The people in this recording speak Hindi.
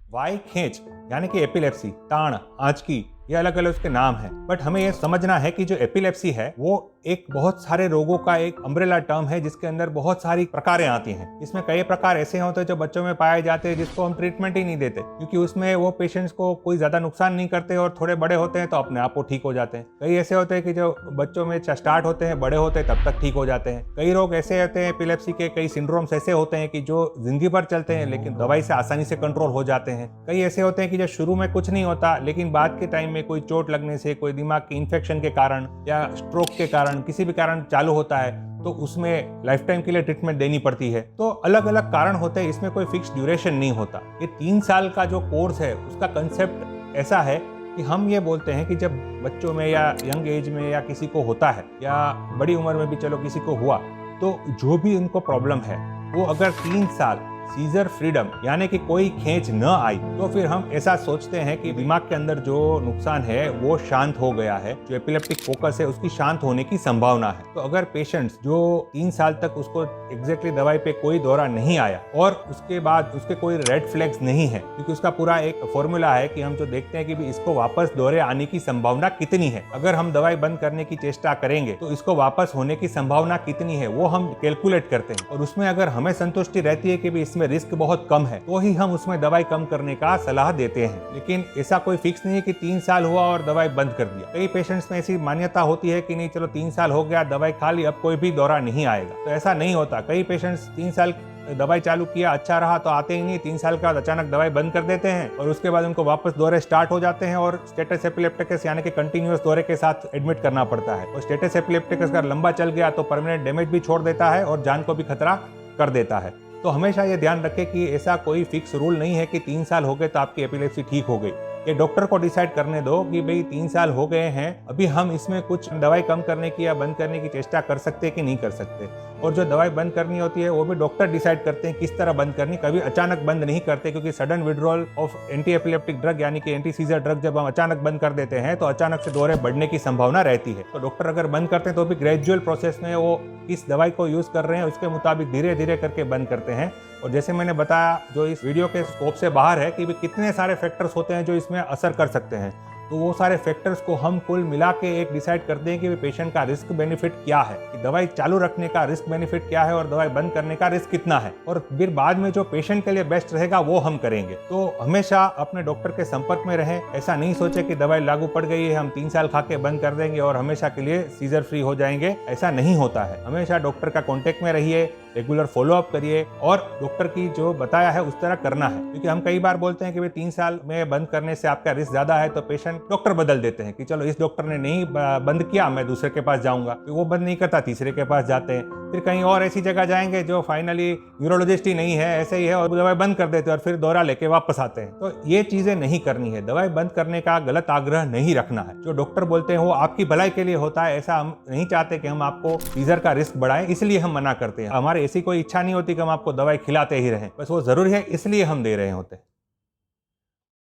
वाई खींच यानी कि एपिलेप्सी, ताड़, आंचकी, ये अलग अलग उसके नाम हैं। बट हमें ये समझना है कि जो एपिलेप्सी है वो एक बहुत सारे रोगों का एक अम्ब्रेला टर्म है जिसके अंदर बहुत सारी प्रकारें आती हैं। इसमें कई प्रकार ऐसे होते हैं जो बच्चों में पाए जाते हैं जिसको हम ट्रीटमेंट ही नहीं देते, क्योंकि उसमें वो पेशेंट्स को कोई ज्यादा नुकसान नहीं करते और थोड़े बड़े होते हैं तो अपने आप वो ठीक हो जाते हैं। कई ऐसे होते हैं कि जो बच्चों में स्टार्ट होते हैं, बड़े होते हैं तब तक ठीक हो जाते हैं। कई रोग ऐसे होते हैं एपिलेप्सी के, कई सिंड्रोम्स ऐसे होते हैं कि जो जिंदगी भर चलते हैं लेकिन दवाई से आसानी से कंट्रोल हो जाते हैं। कई ऐसे होते हैं कि जो शुरू में कुछ नहीं होता लेकिन बाद के टाइम में कोई चोट लगने से, कोई दिमाग की इन्फेक्शन के कारण या स्ट्रोक के कारण, किसी भी कारण चालू होता है तो उसमें लाइफ टाइम के लिए ट्रीटमेंट देनी पड़ती है। तो अलग अलग कारण होते हैं, इसमें कोई फिक्स ड्यूरेशन नहीं होता। ये 3 साल का जो कोर्स है उसका कंसेप्ट ऐसा है कि हम ये बोलते हैं कि जब बच्चों में या यंग एज में या किसी को होता है या बड़ी उम्र में भी चलो किसी को हुआ, तो जो भी उनको प्रॉब्लम है वो अगर 3 साल सीजर फ्रीडम यानी कि कोई खींच न आई तो फिर हम ऐसा सोचते हैं कि दिमाग के अंदर जो नुकसान है वो शांत हो गया है, जो एपिलेप्टिक फोकस है उसकी शांत होने की संभावना है। तो अगर पेशेंट्स जो 3 साल तक उसको एग्जैक्टली दवाई पे कोई दौरा नहीं आया और उसके बाद उसके कोई रेड फ्लैग्स नहीं है, क्योंकि उसका पूरा एक फॉर्मूला है कि हम जो देखते हैं कि भी इसको वापस दौरे आने की संभावना कितनी है। अगर हम दवाई बंद करने की चेष्टा करेंगे तो इसको वापस होने की संभावना कितनी है वो हम कैलकुलेट करते हैं, और उसमें अगर हमें संतुष्टि रहती है कि भी इसमें रिस्क बहुत कम है तो ही हम उसमें दवाई कम करने का सलाह देते हैं। लेकिन ऐसा कोई फिक्स नहीं है कि 3 साल हुआ और दवाई बंद कर दिया। कई पेशेंट्स में ऐसी मान्यता होती है कि नहीं चलो 3 साल हो गया, दवाई खा ली, अब कोई भी दौरा नहीं आएगा। तो ऐसा नहीं होता। कई पेशेंट्स 3 साल दवाई चालू किया, अच्छा रहा तो आते ही नहीं, 3 साल के बाद अचानक दवाई बंद कर देते हैं और उसके बाद उनको वापस दौरे स्टार्ट हो जाते हैं और स्टेटस एपिलेप्टिकस यानी कि कंटिन्यूअस दौरे के साथ एडमिट करना पड़ता है। और स्टेटस एपिलेप्टिकस अगर लंबा चल गया तो परमानेंट डैमेज भी छोड़ देता है और जान को भी खतरा कर देता है। तो हमेशा ये ध्यान रखें कि ऐसा कोई फिक्स रूल नहीं है कि 3 साल हो गए तो आपकी एपिलेप्सी ठीक हो गई। ये डॉक्टर को डिसाइड करने दो कि भाई 3 साल हो गए हैं, अभी हम इसमें कुछ दवाई कम करने की या बंद करने की चेष्टा कर सकते हैं कि नहीं कर सकते। और जो दवाई बंद करनी होती है वो भी डॉक्टर डिसाइड करते हैं किस तरह बंद करनी, कभी अचानक बंद नहीं करते, क्योंकि sudden withdrawal of anti epileptic drug यानी कि एंटी सीजर ड्रग जब हम अचानक बंद कर देते हैं तो अचानक से दौरे बढ़ने की संभावना रहती है। तो डॉक्टर अगर बंद करते हैं तो भी ग्रेजुअल प्रोसेस में वो इस दवाई को यूज कर रहे हैं उसके मुताबिक धीरे धीरे करके बंद करते हैं। और जैसे मैंने बताया जो इस वीडियो के स्कोप से बाहर है कि भी कितने सारे फैक्टर्स होते हैं जो इसमें असर कर सकते हैं, तो वो सारे फैक्टर्स को हम कुल मिला के एक डिसाइड करते हैं कि पेशेंट का रिस्क बेनिफिट क्या है, कि दवाई चालू रखने का रिस्क बेनिफिट क्या है और दवाई बंद करने का रिस्क कितना है, और फिर बाद में जो पेशेंट के लिए बेस्ट रहेगा वो हम करेंगे। तो हमेशा अपने डॉक्टर के संपर्क में रहें। ऐसा नहीं सोचे कि दवाई लागू पड़ गई है हम 3 साल खा के बंद कर देंगे और हमेशा के लिए सीजर फ्री हो जाएंगे, ऐसा नहीं होता है। हमेशा डॉक्टर का कॉन्टेक्ट में रहिए, रेगुलर फॉलोअप करिए और डॉक्टर की जो बताया है उस तरह करना है। क्योंकि हम कई बार बोलते हैं कि भाई 3 साल में बंद करने से आपका रिस्क ज्यादा है तो पेशेंट डॉक्टर बदल देते हैं कि चलो इस डॉक्टर ने नहीं बंद किया मैं दूसरे के पास जाऊंगा, फिर वो बंद नहीं करता तीसरे के पास जाते हैं, फिर कहीं और ऐसी जगह जाएंगे जो फाइनली न्यूरोलॉजिस्ट ही नहीं है, ऐसे ही है, और दवाई बंद कर देते हैं और फिर दौरा लेके वापस आते हैं। तो ये चीजें नहीं करनी है। दवाई बंद करने का गलत आग्रह नहीं रखना है। जो डॉक्टर बोलते हैं वो आपकी भलाई के लिए होता है। ऐसा हम नहीं चाहते कि हम आपको सीजर का रिस्क बढ़ाएं, इसलिए हम मना करते हैं। हमारी ऐसी कोई इच्छा नहीं होती कि हम आपको दवाई खिलाते ही रहें, बस वो जरूरी है इसलिए हम दे रहे होते हैं।